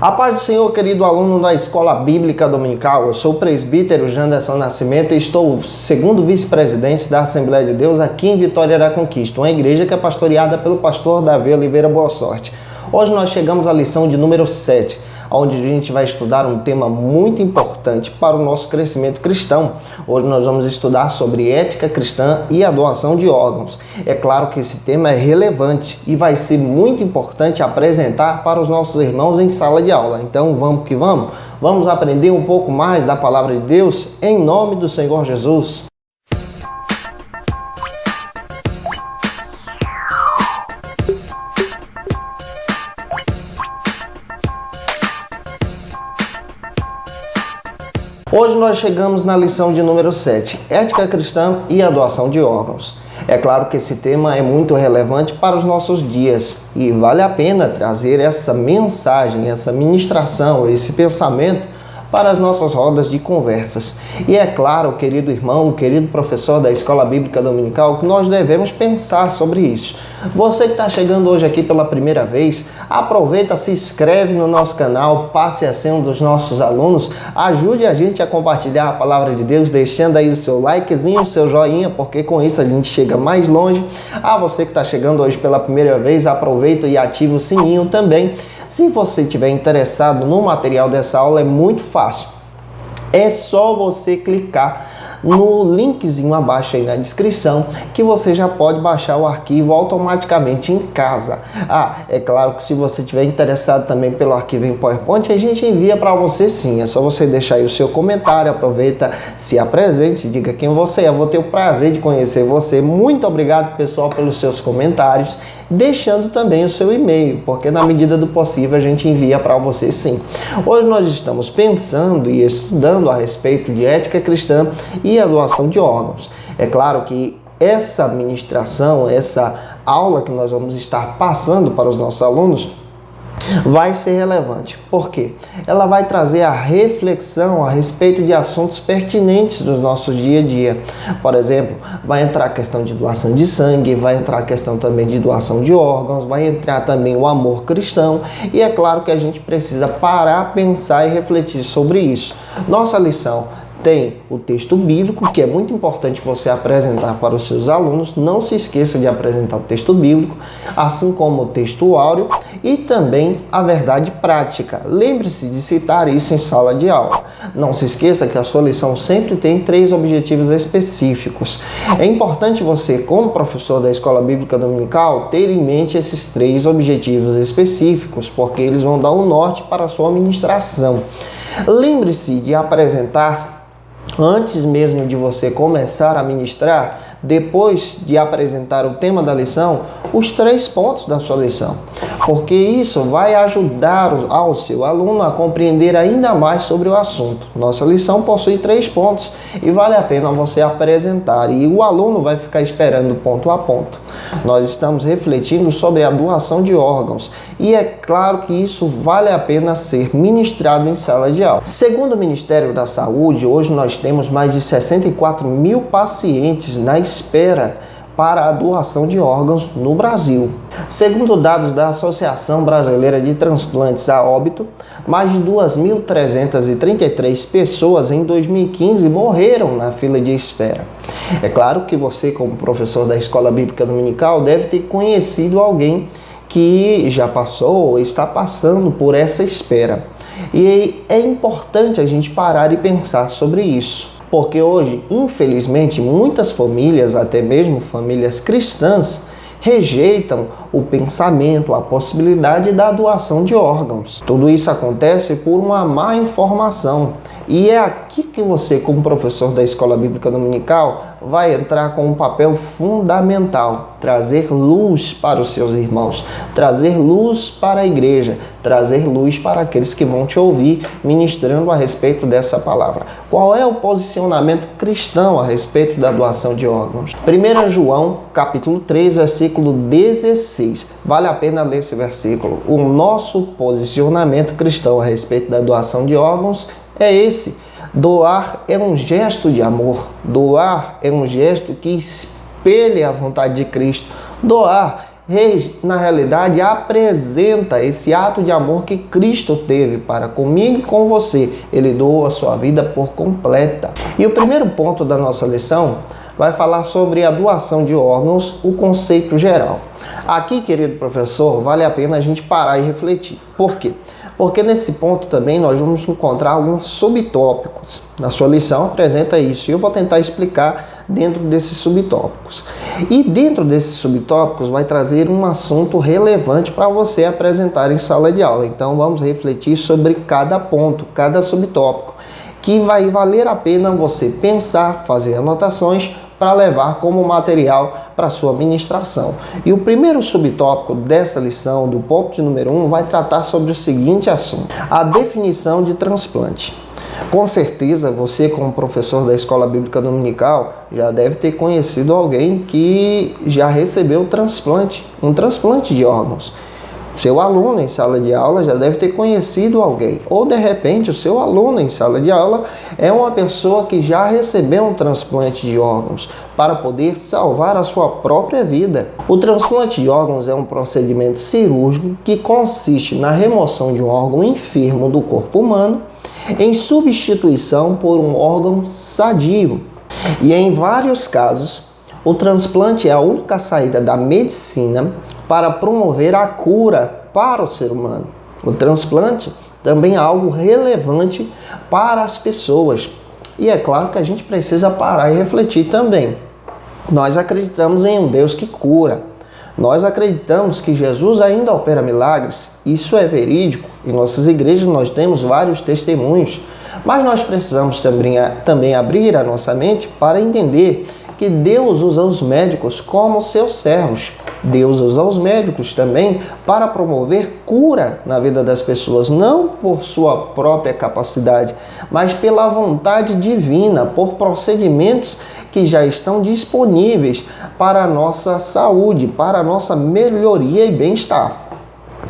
A paz do Senhor, querido aluno da Escola Bíblica Dominical. Eu sou o presbítero Janderson Nascimento e estou segundo vice-presidente da Assembleia de Deus aqui em Vitória da Conquista, uma igreja que é pastoreada pelo pastor Davi Oliveira Boa Sorte. Hoje nós chegamos à lição de número 7, onde a gente vai estudar um tema muito importante para o nosso crescimento cristão. Hoje nós vamos estudar sobre ética cristã e a doação de órgãos. É claro que esse tema é relevante e vai ser muito importante apresentar para os nossos irmãos em sala de aula. Então vamos que vamos? Vamos aprender um pouco mais da palavra de Deus em nome do Senhor Jesus. Hoje nós chegamos na lição de número 7, ética cristã e a doação de órgãos. É claro que esse tema é muito relevante para os nossos dias e vale a pena trazer essa mensagem, essa ministração, esse pensamento para as nossas rodas de conversas. E é claro, querido irmão, querido professor da Escola Bíblica Dominical, que nós devemos pensar sobre isso. Você que está chegando hoje aqui pela primeira vez, aproveita, se inscreve no nosso canal, passe a ser um dos nossos alunos, ajude a gente a compartilhar a palavra de Deus, deixando aí o seu likezinho, o seu joinha, porque com isso a gente chega mais longe. A você que está chegando hoje pela primeira vez, aproveita e ativa o sininho também. Se você estiver interessado no material dessa aula, é muito fácil. É só você clicar no linkzinho abaixo aí na descrição que você já pode baixar o arquivo automaticamente em casa. É claro que se você estiver interessado também pelo arquivo em PowerPoint, a gente envia para você sim. É só você deixar aí o seu comentário, aproveita, se apresente, diga quem você é. Eu vou ter o prazer de conhecer você. Muito obrigado, pessoal, pelos seus comentários, deixando também o seu e-mail, porque na medida do possível a gente envia para você sim. Hoje nós estamos pensando e estudando a respeito de ética cristã e a doação de órgãos. É claro que essa ministração, essa aula que nós vamos estar passando para os nossos alunos vai ser relevante. Por quê? Ela vai trazer a reflexão a respeito de assuntos pertinentes dos nossos dia a dia. Por exemplo, vai entrar a questão de doação de sangue, vai entrar a questão também de doação de órgãos, vai entrar também o amor cristão e é claro que a gente precisa parar, pensar e refletir sobre isso. Nossa lição tem o texto bíblico, que é muito importante você apresentar para os seus alunos. Não se esqueça de apresentar o texto bíblico, assim como o texto áureo e também a verdade prática. Lembre-se de citar isso em sala de aula. Não se esqueça que a sua lição sempre tem 3 objetivos específicos. É importante você, como professor da Escola Bíblica Dominical, ter em mente esses 3 objetivos específicos, porque eles vão dar um norte para a sua ministração. Lembre-se de apresentar antes mesmo de você começar a ministrar, depois de apresentar o tema da lição, os 3 pontos da sua lição, porque isso vai ajudar ao seu aluno a compreender ainda mais sobre o assunto. Nossa lição possui 3 pontos e vale a pena você apresentar e o aluno vai ficar esperando ponto a ponto. Nós estamos refletindo sobre a doação de órgãos e é claro que isso vale a pena ser ministrado em sala de aula. Segundo o Ministério da Saúde, hoje nós temos mais de 64 mil pacientes na espera para a doação de órgãos no Brasil. Segundo dados da Associação Brasileira de Transplantes a Óbito, mais de 2.333 pessoas em 2015 morreram na fila de espera. É claro que você, como professor da Escola Bíblica Dominical, deve ter conhecido alguém que já passou ou está passando por essa espera. E é importante a gente parar e pensar sobre isso. Porque hoje, infelizmente, muitas famílias, até mesmo famílias cristãs, rejeitam o pensamento, a possibilidade da doação de órgãos. Tudo isso acontece por uma má informação. E é aqui que você, como professor da Escola Bíblica Dominical, vai entrar com um papel fundamental, trazer luz para os seus irmãos, trazer luz para a igreja, trazer luz para aqueles que vão te ouvir ministrando a respeito dessa palavra. Qual é o posicionamento cristão a respeito da doação de órgãos? 1 João, capítulo 3, versículo 16. Vale a pena ler esse versículo. O nosso posicionamento cristão a respeito da doação de órgãos é esse. Doar é um gesto de amor. Doar é um gesto que espelha a vontade de Cristo. Doar na realidade, apresenta esse ato de amor que Cristo teve para comigo e com você. Ele doou a sua vida por completa. E o primeiro ponto da nossa lição vai falar sobre a doação de órgãos, o conceito geral. Aqui, querido professor, vale a pena a gente parar e refletir. Por quê? Porque nesse ponto também nós vamos encontrar alguns subtópicos. Na sua lição apresenta isso e eu vou tentar explicar dentro desses subtópicos. E dentro desses subtópicos vai trazer um assunto relevante para você apresentar em sala de aula. Então vamos refletir sobre cada ponto, cada subtópico, que vai valer a pena você pensar, fazer anotações para levar como material para a sua ministração. E o primeiro subtópico dessa lição, do ponto de número 1, vai tratar sobre o seguinte assunto: a definição de transplante. Com certeza, você como professor da Escola Bíblica Dominical já deve ter conhecido alguém que já recebeu um transplante de órgãos. Seu aluno em sala de aula já deve ter conhecido alguém, ou de repente o seu aluno em sala de aula é uma pessoa que já recebeu um transplante de órgãos para poder salvar a sua própria vida. O transplante de órgãos é um procedimento cirúrgico que consiste na remoção de um órgão enfermo do corpo humano em substituição por um órgão sadio. E em vários casos, o transplante é a única saída da medicina para promover a cura para o ser humano. O transplante também é algo relevante para as pessoas. E é claro que a gente precisa parar e refletir também. Nós acreditamos em um Deus que cura. Nós acreditamos que Jesus ainda opera milagres. Isso é verídico. Em nossas igrejas nós temos vários testemunhos. Mas nós precisamos também abrir a nossa mente para entender que Deus usa os médicos como seus servos. Deus usa os médicos também para promover cura na vida das pessoas, não por sua própria capacidade, mas pela vontade divina, por procedimentos que já estão disponíveis para a nossa saúde, para a nossa melhoria e bem-estar.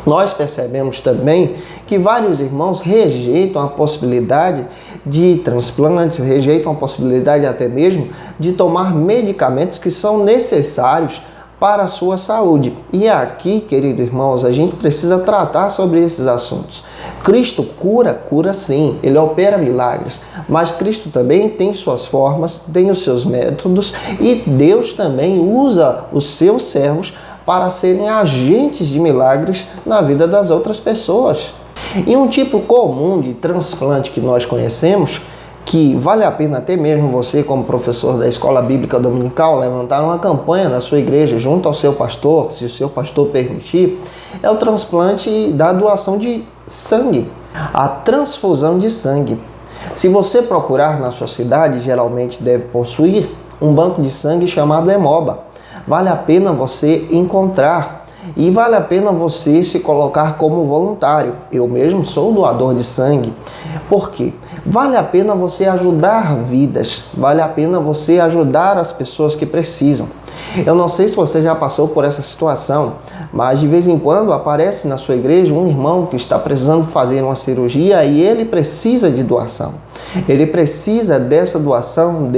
Nós percebemos também que vários irmãos rejeitam a possibilidade de transplantes, rejeitam a possibilidade até mesmo de tomar medicamentos que são necessários para a sua saúde. E aqui, queridos irmãos, a gente precisa tratar sobre esses assuntos. Cristo cura sim, Ele opera milagres, mas Cristo também tem suas formas, tem os seus métodos e Deus também usa os seus servos para serem agentes de milagres na vida das outras pessoas. E um tipo comum de transplante que nós conhecemos, que vale a pena até mesmo você, como professor da Escola Bíblica Dominical, levantar uma campanha na sua igreja junto ao seu pastor, se o seu pastor permitir, é o transplante da doação de sangue, a transfusão de sangue. Se você procurar na sua cidade, geralmente deve possuir um banco de sangue chamado Hemoba. Vale a pena você encontrar e vale a pena você se colocar como voluntário. Eu mesmo sou doador de sangue. Por quê? Vale a pena você ajudar vidas, vale a pena você ajudar as pessoas que precisam. Eu não sei se você já passou por essa situação, mas de vez em quando aparece na sua igreja um irmão que está precisando fazer uma cirurgia e ele precisa de doação. Ele precisa dessa doação,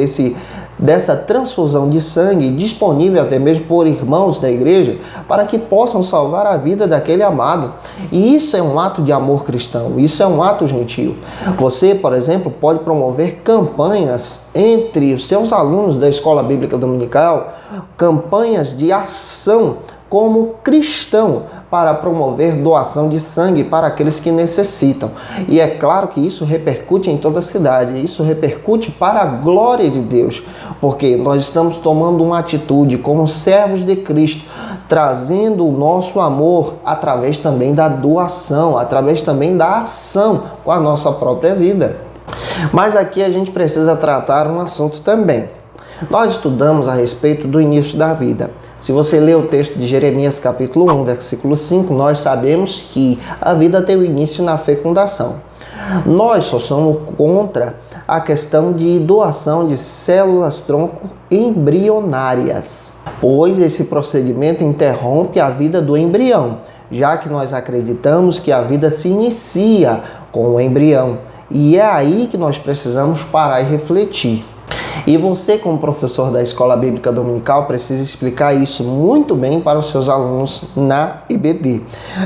dessa transfusão de sangue disponível até mesmo por irmãos da igreja para que possam salvar a vida daquele amado. E isso é um ato de amor cristão, isso é um ato gentil. Você, por exemplo, pode promover campanhas entre os seus alunos da Escola Bíblica Dominical, campanhas de ação como cristão para promover doação de sangue para aqueles que necessitam. E é claro que isso repercute em toda a cidade, isso repercute para a glória de Deus, porque nós estamos tomando uma atitude como servos de Cristo, trazendo o nosso amor através também da doação, através também da ação com a nossa própria vida. Mas aqui a gente precisa tratar um assunto também. Nós estudamos a respeito do início da vida. Se você ler o texto de Jeremias capítulo 1, versículo 5, nós sabemos que a vida tem o início na fecundação. Nós só somos contra a questão de doação de células-tronco embrionárias, pois esse procedimento interrompe a vida do embrião, já que nós acreditamos que a vida se inicia com o embrião. E é aí que nós precisamos parar e refletir. E você, como professor da Escola Bíblica Dominical, precisa explicar isso muito bem para os seus alunos na IBD.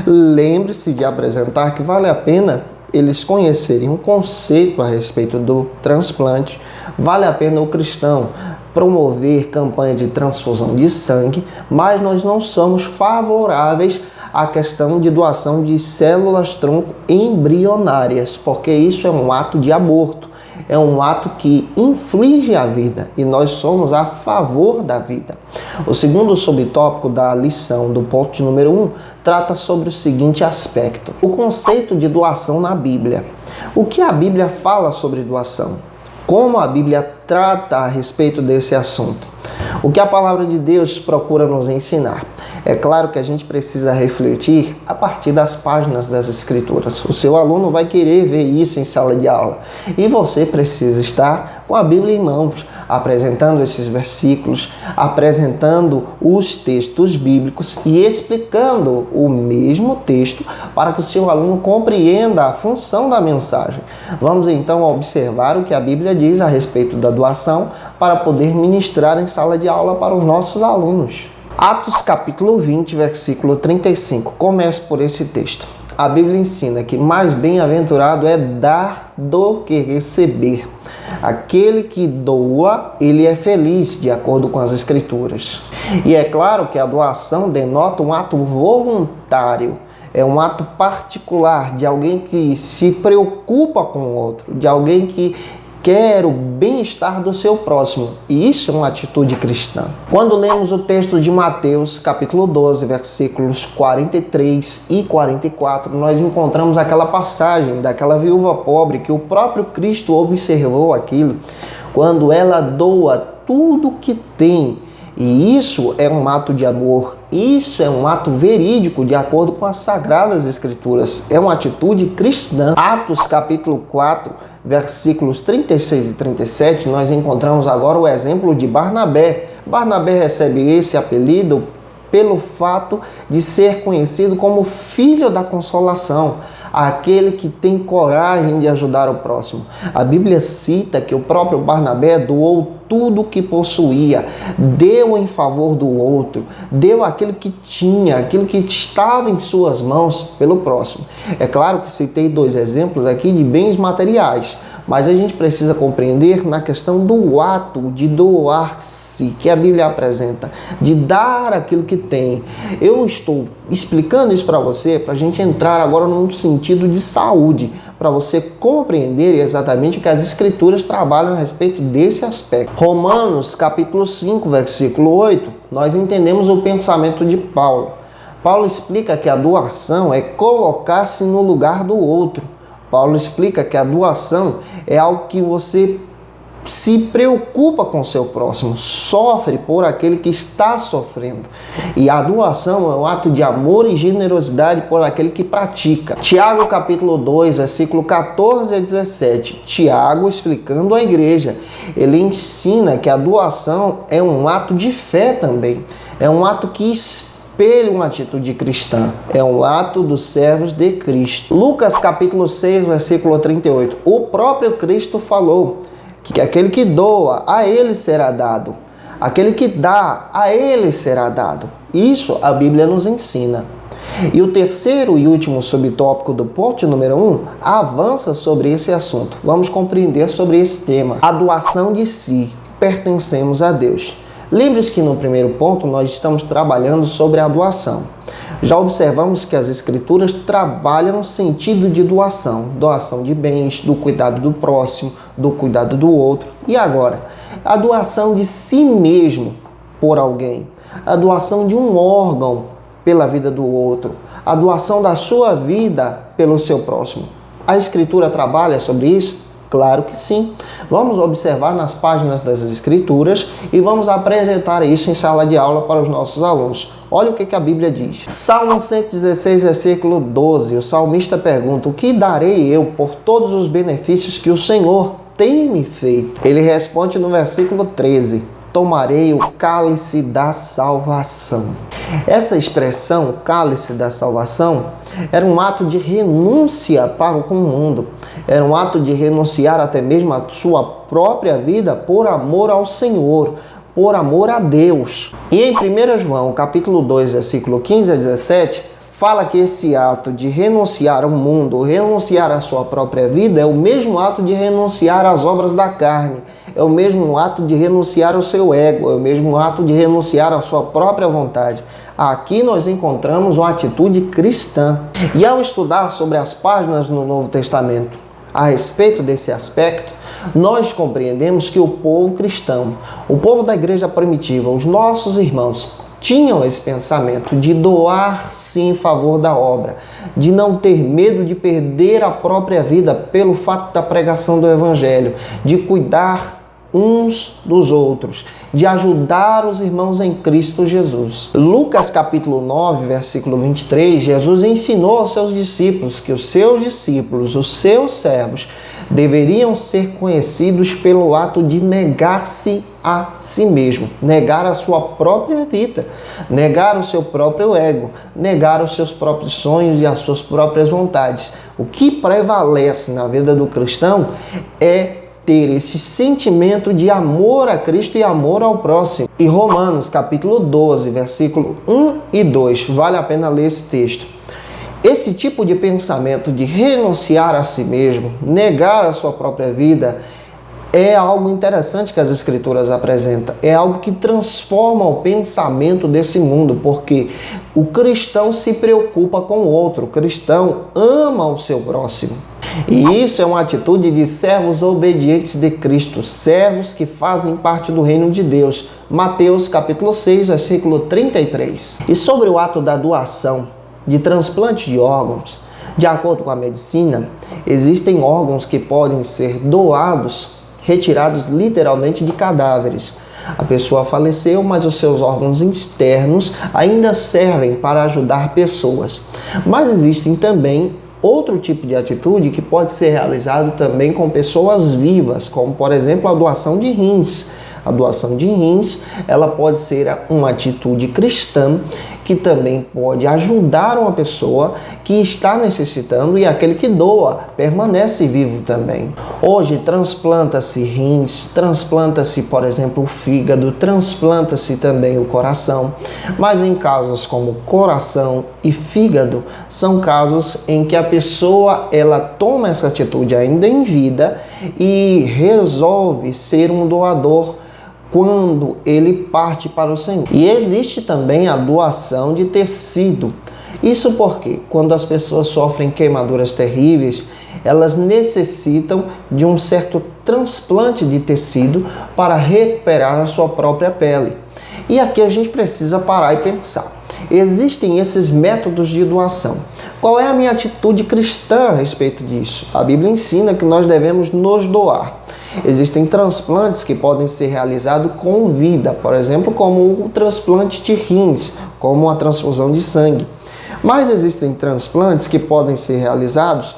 Lembre-se de apresentar que vale a pena eles conhecerem um conceito a respeito do transplante, vale a pena o cristão promover campanha de transfusão de sangue, mas nós não somos favoráveis à questão de doação de células-tronco embrionárias, porque isso é um ato de aborto, é um ato que inflige a vida e nós somos a favor da vida. O segundo subtópico da lição do ponto de número 1 trata sobre o seguinte aspecto: o conceito de doação na Bíblia. O que a Bíblia fala sobre doação? Como a Bíblia trata a respeito desse assunto? O que a palavra de Deus procura nos ensinar? É claro que a gente precisa refletir a partir das páginas das Escrituras. O seu aluno vai querer ver isso em sala de aula. E você precisa estar com a Bíblia em mãos, apresentando esses versículos, apresentando os textos bíblicos e explicando o mesmo texto para que o seu aluno compreenda a função da mensagem. Vamos então observar o que a Bíblia diz a respeito da doação para poder ministrar em sala de aula para os nossos alunos. Atos capítulo 20, versículo 35. Começo por esse texto. A Bíblia ensina que mais bem-aventurado é dar do que receber. Aquele que doa, ele é feliz, de acordo com as Escrituras. E é claro que a doação denota um ato voluntário. É um ato particular de alguém que se preocupa com o outro, de alguém que quer o bem-estar do seu próximo. E isso é uma atitude cristã. Quando lemos o texto de Mateus, capítulo 12, versículos 43 e 44, nós encontramos aquela passagem daquela viúva pobre que o próprio Cristo observou aquilo, quando ela doa tudo que tem. E isso é um ato de amor, isso é um ato verídico, de acordo com as Sagradas Escrituras. É uma atitude cristã. Atos capítulo 4, versículos 36 e 37, nós encontramos agora o exemplo de Barnabé. Barnabé recebe esse apelido pelo fato de ser conhecido como filho da consolação, aquele que tem coragem de ajudar o próximo. A Bíblia cita que o próprio Barnabé doou tudo o que possuía, deu em favor do outro, deu aquilo que tinha, aquilo que estava em suas mãos pelo próximo. É claro que citei dois exemplos aqui de bens materiais, mas a gente precisa compreender na questão do ato de doar-se que a Bíblia apresenta, de dar aquilo que tem. Eu estou explicando isso para você, para a gente entrar agora num sentido de saúde, para você compreender exatamente o que as Escrituras trabalham a respeito desse aspecto. Romanos, capítulo 5, versículo 8, nós entendemos o pensamento de Paulo. Paulo explica que a doação é colocar-se no lugar do outro. Paulo explica que a doação é algo que você se preocupa com o seu próximo, sofre por aquele que está sofrendo. E a doação é um ato de amor e generosidade por aquele que pratica. Tiago capítulo 2, versículo 14 a 17. Tiago, explicando à igreja, ele ensina que a doação é um ato de fé também. É um ato que espelha uma atitude cristã. É um ato dos servos de Cristo. Lucas capítulo 6, versículo 38. O próprio Cristo falou que aquele que doa, a ele será dado. Aquele que dá, a ele será dado. Isso a Bíblia nos ensina. E o terceiro e último subtópico do ponto número 1 avança sobre esse assunto. Vamos compreender sobre esse tema. A doação de si. Pertencemos a Deus. Lembre-se que no primeiro ponto nós estamos trabalhando sobre a doação. Já observamos que as Escrituras trabalham no sentido de doação. Doação de bens, do cuidado do próximo, do cuidado do outro. E agora, a doação de si mesmo por alguém. A doação de um órgão pela vida do outro. A doação da sua vida pelo seu próximo. A Escritura trabalha sobre isso? Claro que sim. Vamos observar nas páginas das Escrituras e vamos apresentar isso em sala de aula para os nossos alunos. Olha o que a Bíblia diz. Salmo 116, versículo 12. O salmista pergunta: o que darei eu por todos os benefícios que o Senhor tem me feito? Ele responde no versículo 13: tomarei o cálice da salvação. Essa expressão, cálice da salvação, era um ato de renúncia para o mundo. Era um ato de renunciar até mesmo à sua própria vida por amor ao Senhor, por amor a Deus. E em 1 João, capítulo 2, versículo 15 a 17, fala que esse ato de renunciar ao mundo, renunciar à sua própria vida, é o mesmo ato de renunciar às obras da carne, é o mesmo ato de renunciar ao seu ego, é o mesmo ato de renunciar à sua própria vontade. Aqui nós encontramos uma atitude cristã. E ao estudar sobre as páginas no Novo Testamento a respeito desse aspecto, nós compreendemos que o povo cristão, o povo da igreja primitiva, os nossos irmãos, tinham esse pensamento de doar sim em favor da obra, de não ter medo de perder a própria vida pelo fato da pregação do Evangelho, de cuidar uns dos outros, de ajudar os irmãos em Cristo Jesus. Lucas capítulo 9, versículo 23, Jesus ensinou aos seus discípulos que os seus discípulos, os seus servos, deveriam ser conhecidos pelo ato de negar-se a si mesmo, negar a sua própria vida, negar o seu próprio ego, negar os seus próprios sonhos e as suas próprias vontades. O que prevalece na vida do cristão é ter esse sentimento de amor a Cristo e amor ao próximo. E Romanos capítulo 12, versículo 1 e 2, vale a pena ler esse texto. Esse tipo de pensamento de renunciar a si mesmo, negar a sua própria vida, é algo interessante que as Escrituras apresentam. É algo que transforma o pensamento desse mundo, porque o cristão se preocupa com o outro, o cristão ama o seu próximo. E isso é uma atitude de servos obedientes de Cristo, servos que fazem parte do reino de Deus. Mateus capítulo 6, versículo 33. E sobre o ato da doação de transplante de órgãos, de acordo com a medicina, existem órgãos que podem ser doados, retirados literalmente de cadáveres. A pessoa faleceu, mas os seus órgãos externos ainda servem para ajudar pessoas. Mas existem também outro tipo de atitude que pode ser realizado também com pessoas vivas, como por exemplo a doação de rins. A doação de rins, ela pode ser uma atitude cristã que também pode ajudar uma pessoa que está necessitando e aquele que doa permanece vivo também. Hoje transplanta-se rins, transplanta-se, por exemplo, o fígado, transplanta-se também o coração, mas em casos como coração e fígado, são casos em que a pessoa ela toma essa atitude ainda em vida e resolve ser um doador quando ele parte para o Senhor. E existe também a doação de tecido. Isso porque quando as pessoas sofrem queimaduras terríveis, elas necessitam de um certo transplante de tecido para recuperar a sua própria pele. E aqui a gente precisa parar e pensar. Existem esses métodos de doação. Qual é a minha atitude cristã a respeito disso? A Bíblia ensina que nós devemos nos doar. Existem transplantes que podem ser realizados com vida, por exemplo, como o transplante de rins, como a transfusão de sangue. Mas existem transplantes que podem ser realizados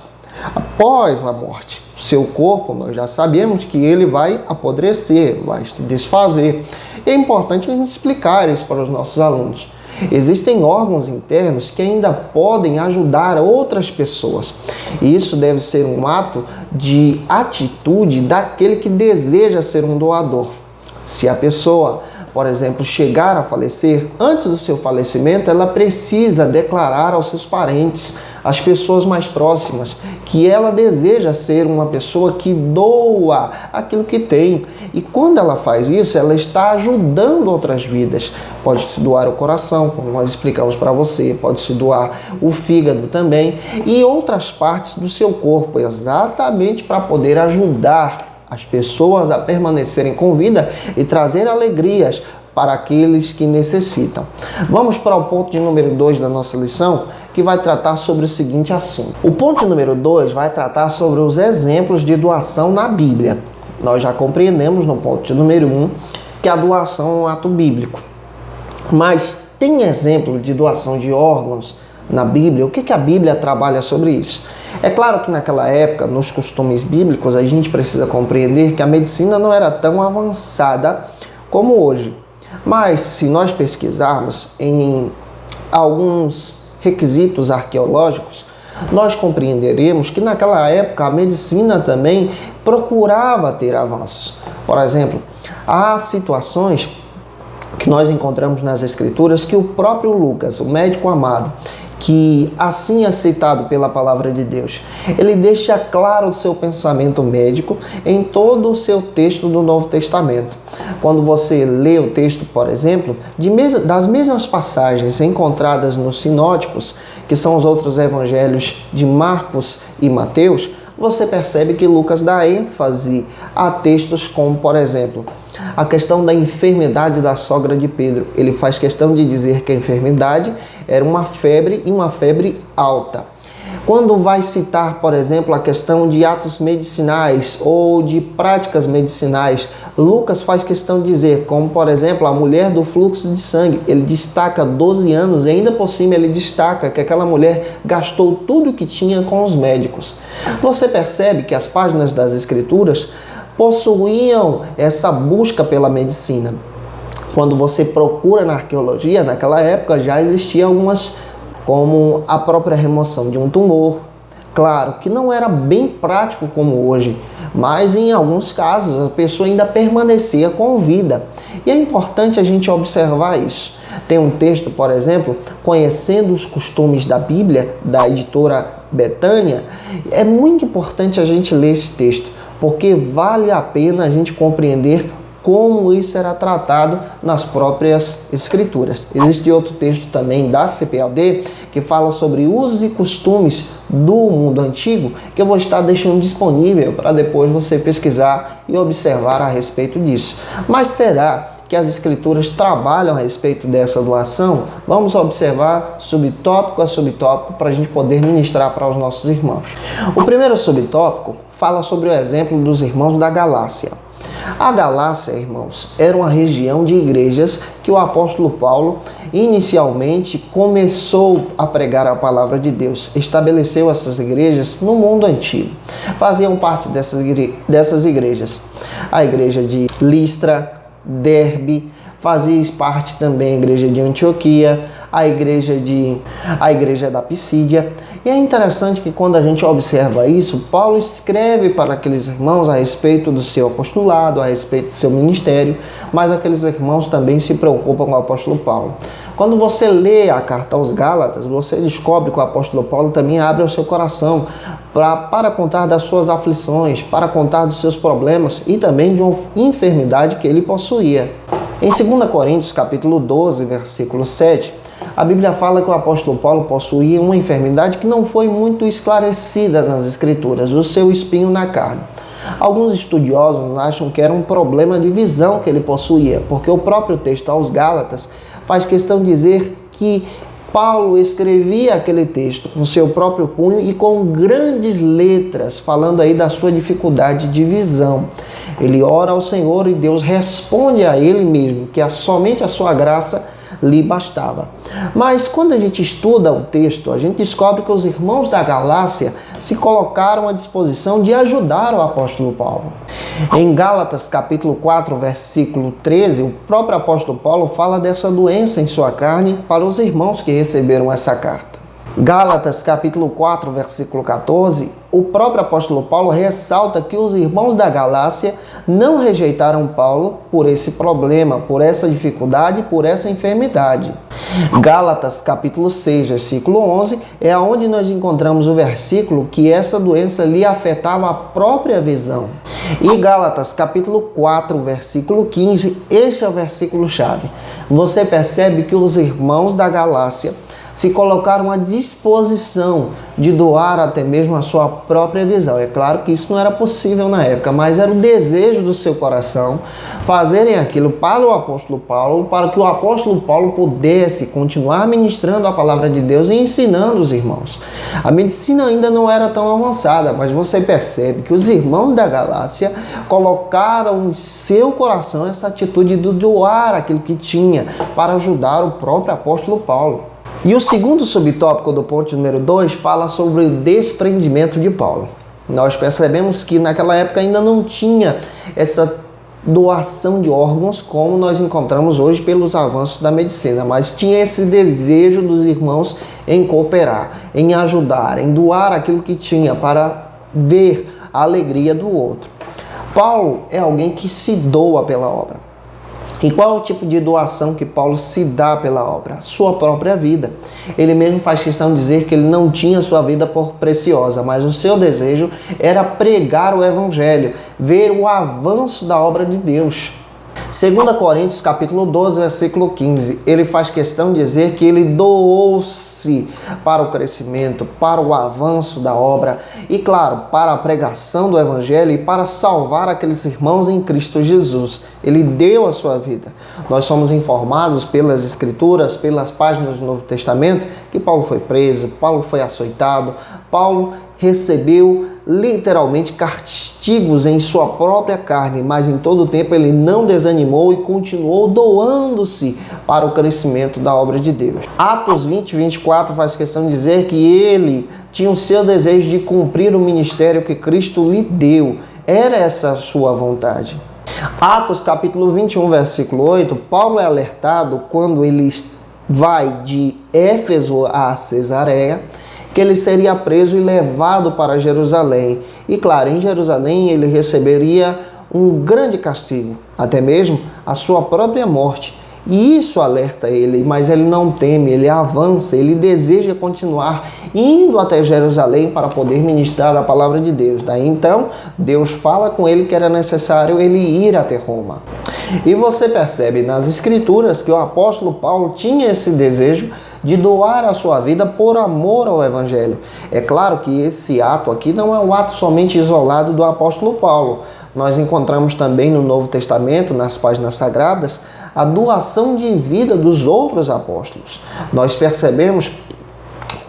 após a morte. O seu corpo, nós já sabemos que ele vai apodrecer, vai se desfazer. É importante a gente explicar isso para os nossos alunos. Existem órgãos internos que ainda podem ajudar outras pessoas. E isso deve ser um ato de atitude daquele que deseja ser um doador. Se a pessoa, por exemplo, chegar a falecer, antes do seu falecimento, ela precisa declarar aos seus parentes, às pessoas mais próximas, que ela deseja ser uma pessoa que doa aquilo que tem. E quando ela faz isso, ela está ajudando outras vidas. Pode-se doar o coração, como nós explicamos para você, pode-se doar o fígado também e outras partes do seu corpo, exatamente para poder ajudar as pessoas a permanecerem com vida e trazer alegrias para aqueles que necessitam. Vamos para o ponto de número 2 da nossa lição, que vai tratar sobre o seguinte assunto. O ponto número 2 vai tratar sobre os exemplos de doação na Bíblia. Nós já compreendemos no ponto de número 1 que a doação é um ato bíblico. Mas tem exemplo de doação de órgãos na Bíblia? O que a Bíblia trabalha sobre isso? É claro que naquela época, nos costumes bíblicos, a gente precisa compreender que a medicina não era tão avançada como hoje. Mas se nós pesquisarmos em alguns requisitos arqueológicos, nós compreenderemos que naquela época a medicina também procurava ter avanços. Por exemplo, há situações que nós encontramos nas Escrituras que o próprio Lucas, o médico amado, que assim é citado pela palavra de Deus, ele deixa claro o seu pensamento médico em todo o seu texto do Novo Testamento. Quando você lê o texto, por exemplo, das mesmas passagens encontradas nos sinóticos, que são os outros evangelhos de Marcos e Mateus, você percebe que Lucas dá ênfase a textos como, por exemplo, a questão da enfermidade da sogra de Pedro. Ele faz questão de dizer que a enfermidade era uma febre e uma febre alta. Quando vai citar, por exemplo, a questão de atos medicinais ou de práticas medicinais, Lucas faz questão de dizer, como por exemplo, a mulher do fluxo de sangue. Ele destaca 12 anos e ainda por cima ele destaca que aquela mulher gastou tudo o que tinha com os médicos. Você percebe que as páginas das Escrituras possuíam essa busca pela medicina. Quando você procura na arqueologia, naquela época já existiam algumas, como a própria remoção de um tumor. Claro que não era bem prático como hoje, mas em alguns casos a pessoa ainda permanecia com vida. E é importante a gente observar isso. Tem um texto, por exemplo, Conhecendo os Costumes da Bíblia, da editora Betânia. É muito importante a gente ler esse texto, porque vale a pena a gente compreender como isso era tratado nas próprias Escrituras. Existe outro texto também da CPAD que fala sobre usos e costumes do mundo antigo, que eu vou estar deixando disponível para depois você pesquisar e observar a respeito disso. Mas será que as Escrituras trabalham a respeito dessa doação? Vamos observar subtópico a subtópico para a gente poder ministrar para os nossos irmãos. O primeiro subtópico fala sobre o exemplo dos irmãos da Galácia. A Galácia, irmãos, era uma região de igrejas que o apóstolo Paulo inicialmente começou a pregar a palavra de Deus. Estabeleceu essas igrejas no mundo antigo. Faziam parte dessas igrejas a igreja de Listra, Derbe, fazia parte também a igreja de Antioquia, a igreja da Pisídia. E é interessante que quando a gente observa isso, Paulo escreve para aqueles irmãos a respeito do seu apostolado, a respeito do seu ministério, mas aqueles irmãos também se preocupam com o apóstolo Paulo. Quando você lê a carta aos Gálatas, você descobre que o apóstolo Paulo também abre o seu coração para contar das suas aflições, para contar dos seus problemas e também de uma enfermidade que ele possuía. Em 2 Coríntios, capítulo 12, versículo 7, a Bíblia fala que o apóstolo Paulo possuía uma enfermidade que não foi muito esclarecida nas Escrituras, o seu espinho na carne. Alguns estudiosos acham que era um problema de visão que ele possuía, porque o próprio texto aos Gálatas faz questão de dizer que Paulo escrevia aquele texto com seu próprio punho e com grandes letras, falando aí da sua dificuldade de visão. Ele ora ao Senhor e Deus responde a ele mesmo, que somente a sua graça lhe bastava. Mas quando a gente estuda o texto, a gente descobre que os irmãos da Galácia se colocaram à disposição de ajudar o apóstolo Paulo. Em Gálatas capítulo 4, versículo 13, o próprio apóstolo Paulo fala dessa doença em sua carne para os irmãos que receberam essa carta. Gálatas capítulo 4, versículo 14, o próprio apóstolo Paulo ressalta que os irmãos da Galácia não rejeitaram Paulo por esse problema, por essa dificuldade, por essa enfermidade. Gálatas capítulo 6, versículo 11, é onde nós encontramos o versículo que essa doença lhe afetava a própria visão. E Gálatas capítulo 4, versículo 15, este é o versículo chave. Você percebe que os irmãos da Galácia se colocaram à disposição de doar até mesmo a sua própria visão. É claro que isso não era possível na época, mas era o desejo do seu coração fazerem aquilo para o apóstolo Paulo, para que o apóstolo Paulo pudesse continuar ministrando a palavra de Deus e ensinando os irmãos. A medicina ainda não era tão avançada, mas você percebe que os irmãos da Galácia colocaram em seu coração essa atitude de doar aquilo que tinha para ajudar o próprio apóstolo Paulo. E o segundo subtópico do ponto número 2 fala sobre o desprendimento de Paulo. Nós percebemos que naquela época ainda não tinha essa doação de órgãos como nós encontramos hoje pelos avanços da medicina, mas tinha esse desejo dos irmãos em cooperar, em ajudar, em doar aquilo que tinha para ver a alegria do outro. Paulo é alguém que se doa pela obra. E qual é o tipo de doação que Paulo se dá pela obra? Sua própria vida. Ele mesmo faz questão de dizer que ele não tinha sua vida por preciosa, mas o seu desejo era pregar o evangelho, ver o avanço da obra de Deus. 2 Coríntios capítulo 12, versículo 15, ele faz questão de dizer que ele doou-se para o crescimento, para o avanço da obra e, claro, para a pregação do Evangelho e para salvar aqueles irmãos em Cristo Jesus. Ele deu a sua vida. Nós somos informados pelas Escrituras, pelas páginas do Novo Testamento, que Paulo foi preso, Paulo foi açoitado, Paulo recebeu literalmente castigos em sua própria carne, mas em todo o tempo ele não desanimou e continuou doando-se para o crescimento da obra de Deus. Atos 20, 24 faz questão de dizer que ele tinha o seu desejo de cumprir o ministério que Cristo lhe deu. Era essa a sua vontade. Atos capítulo 21, versículo 8, Paulo é alertado quando ele vai de Éfeso a Cesareia, que ele seria preso e levado para Jerusalém. E claro, em Jerusalém ele receberia um grande castigo, até mesmo a sua própria morte. E isso alerta ele, mas ele não teme, ele avança, ele deseja continuar indo até Jerusalém para poder ministrar a palavra de Deus. Daí então, Deus fala com ele que era necessário ele ir até Roma. E você percebe nas Escrituras que o apóstolo Paulo tinha esse desejo de doar a sua vida por amor ao Evangelho. É claro que esse ato aqui não é um ato somente isolado do apóstolo Paulo. Nós encontramos também no Novo Testamento, nas páginas sagradas, a doação de vida dos outros apóstolos. Nós percebemos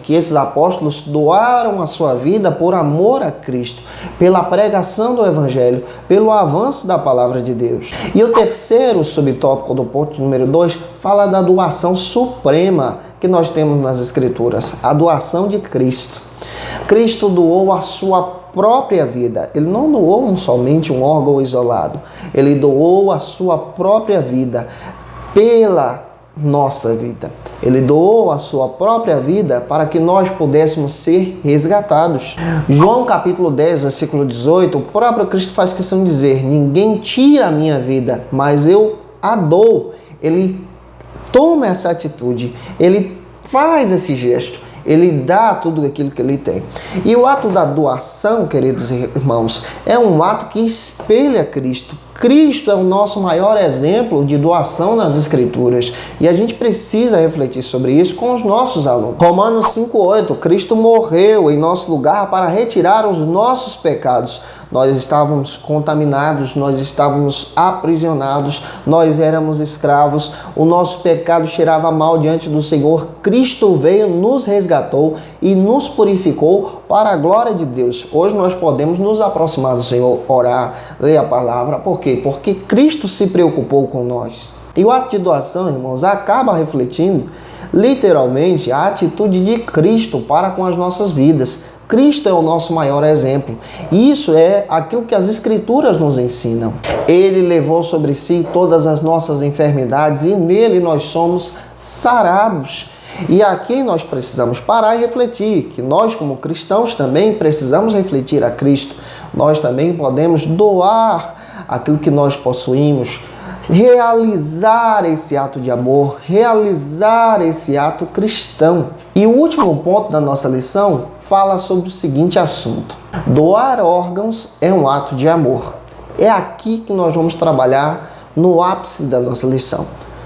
que esses apóstolos doaram a sua vida por amor a Cristo, pela pregação do Evangelho, pelo avanço da palavra de Deus. E o terceiro subtópico do ponto número 2 fala da doação suprema que nós temos nas Escrituras, a doação de Cristo. Cristo doou a sua própria vida. Ele não doou somente um órgão isolado. Ele doou a sua própria vida pela nossa vida. Ele doou a sua própria vida para que nós pudéssemos ser resgatados. João capítulo 10, versículo 18, o próprio Cristo faz questão de dizer: ninguém tira a minha vida, mas eu a dou. Ele toma essa atitude, ele faz esse gesto, ele dá tudo aquilo que ele tem. E o ato da doação, queridos irmãos, é um ato que espelha Cristo. Cristo é o nosso maior exemplo de doação nas Escrituras e a gente precisa refletir sobre isso com os nossos alunos. Romanos 5,8, Cristo morreu em nosso lugar para retirar os nossos pecados. Nós estávamos contaminados, nós estávamos aprisionados, nós éramos escravos, o nosso pecado cheirava mal diante do Senhor. Cristo veio, nos resgatou e nos purificou para a glória de Deus. Hoje nós podemos nos aproximar do Senhor, orar, ler a palavra. Por quê? Porque Cristo se preocupou com nós. E o ato de doação, irmãos, acaba refletindo literalmente a atitude de Cristo para com as nossas vidas. Cristo é o nosso maior exemplo. Isso é aquilo que as Escrituras nos ensinam. Ele levou sobre si todas as nossas enfermidades e nele nós somos sarados. E aqui nós precisamos parar e refletir que nós, como cristãos, também precisamos refletir a Cristo. Nós também podemos doar aquilo que nós possuímos, realizar esse ato de amor, realizar esse ato cristão. E o último ponto da nossa lição fala sobre o seguinte assunto: doar órgãos é um ato de amor. É aqui que nós vamos trabalhar no ápice da nossa lição.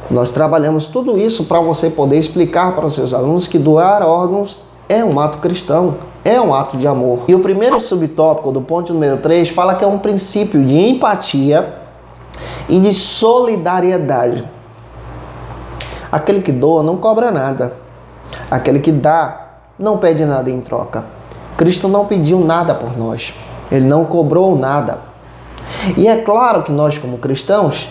Nós trabalhamos tudo isso para você poder explicar para os seus alunos que doar órgãos é um ato cristão, é um ato de amor. E o primeiro subtópico do ponto número 3 fala que é um princípio de empatia e de solidariedade. Aquele que doa não cobra nada. Aquele que dá não pede nada em troca. Cristo não pediu nada por nós. Ele não cobrou nada. E é claro que nós, como cristãos,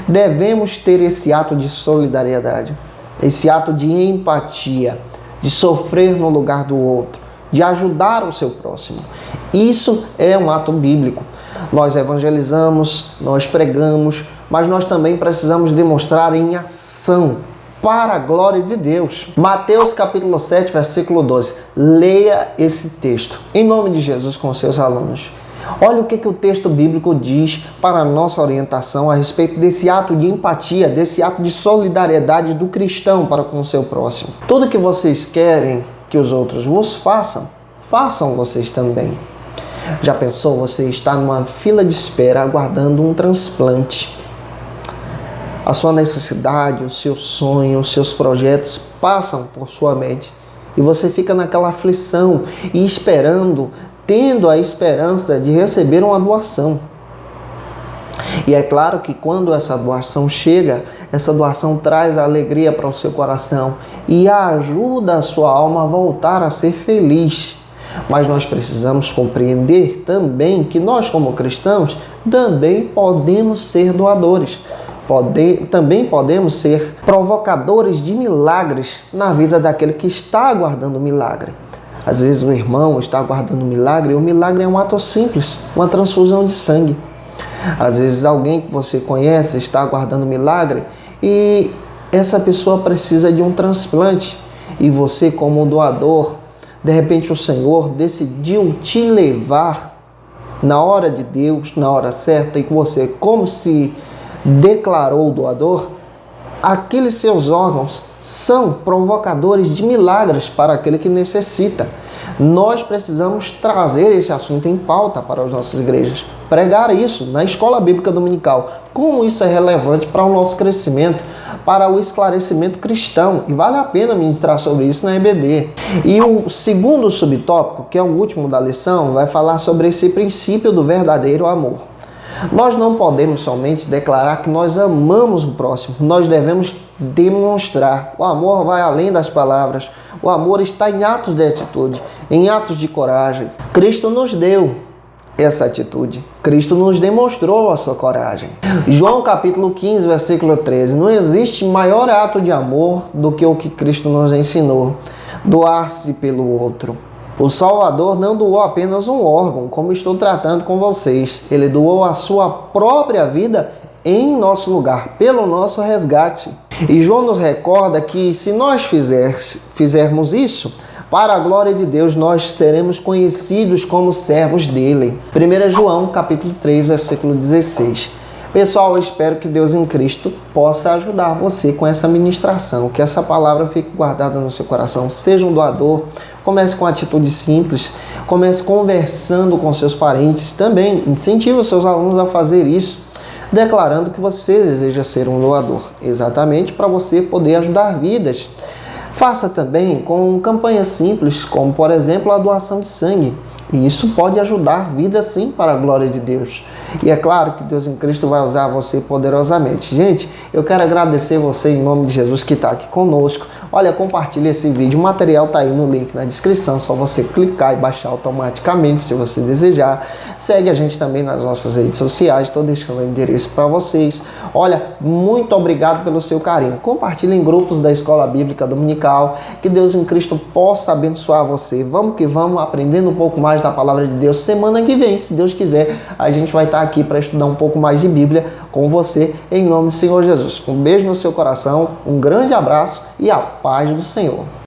devemos ter esse ato de solidariedade, esse ato de empatia, de sofrer no lugar do outro, de ajudar o seu próximo. Isso é um ato bíblico. Nós evangelizamos, nós pregamos, mas nós também precisamos demonstrar em ação, para a glória de Deus. Mateus capítulo 7, versículo 12. Leia esse texto, em nome de Jesus, com seus alunos. Olha o que o texto bíblico diz para a nossa orientação a respeito desse ato de empatia, desse ato de solidariedade do cristão para com o seu próximo. Tudo que vocês querem que os outros vos façam, façam vocês também. Já pensou você estar numa fila de espera aguardando um transplante? A sua necessidade, o seu sonho, os seus projetos passam por sua mente e você fica naquela aflição e esperando, tendo a esperança de receber uma doação. E é claro que quando essa doação chega, essa doação traz a alegria para o seu coração e ajuda a sua alma a voltar a ser feliz. Mas nós precisamos compreender também que nós, como cristãos, também podemos ser doadores. Também podemos ser provocadores de milagres na vida daquele que está aguardando o milagre. Às vezes o irmão está aguardando um milagre e o milagre é um ato simples, uma transfusão de sangue. Às vezes alguém que você conhece está aguardando um milagre e essa pessoa precisa de um transplante. E você, como doador, de repente o Senhor decidiu te levar na hora de Deus, na hora certa, e que você, como se declarou o doador, aqueles seus órgãos são provocadores de milagres para aquele que necessita. Nós precisamos trazer esse assunto em pauta para as nossas igrejas, pregar isso na escola bíblica dominical, como isso é relevante para o nosso crescimento, para o esclarecimento cristão, e vale a pena ministrar sobre isso na EBD. E o segundo subtópico, que é o último da lição, vai falar sobre esse princípio do verdadeiro amor. Nós não podemos somente declarar que nós amamos o próximo, nós devemos demonstrar. O amor vai além das palavras, o amor está em atos de atitude, em atos de coragem. Cristo nos deu essa atitude, Cristo nos demonstrou a sua coragem. João capítulo 15, versículo 13, não existe maior ato de amor do que o que Cristo nos ensinou, doar-se pelo outro. O Salvador não doou apenas um órgão, como estou tratando com vocês. Ele doou a sua própria vida em nosso lugar, pelo nosso resgate. E João nos recorda que se nós fizermos isso, para a glória de Deus, nós seremos conhecidos como servos dele. 1 João capítulo 3, versículo 16. Pessoal, eu espero que Deus em Cristo possa ajudar você com essa ministração, que essa palavra fique guardada no seu coração. Seja um doador, comece com atitude simples, comece conversando com seus parentes, também incentive os seus alunos a fazer isso, declarando que você deseja ser um doador, exatamente para você poder ajudar vidas. Faça também com campanhas simples, como por exemplo a doação de sangue. E isso pode ajudar vidas sim para a glória de Deus. E é claro que Deus em Cristo vai usar você poderosamente. Gente, eu quero agradecer você em nome de Jesus que está aqui conosco. Olha, compartilhe esse vídeo, o material está aí no link na descrição, só você clicar e baixar automaticamente se você desejar. Segue a gente também nas nossas redes sociais, estou deixando o endereço para vocês. Olha, muito obrigado pelo seu carinho. Compartilhe em grupos da Escola Bíblica Dominical, que Deus em Cristo possa abençoar você. Vamos que vamos, aprendendo um pouco mais da Palavra de Deus. Semana que vem, se Deus quiser, a gente vai estar aqui para estudar um pouco mais de Bíblia com você, em nome do Senhor Jesus. Um beijo no seu coração, um grande abraço e a paz do Senhor.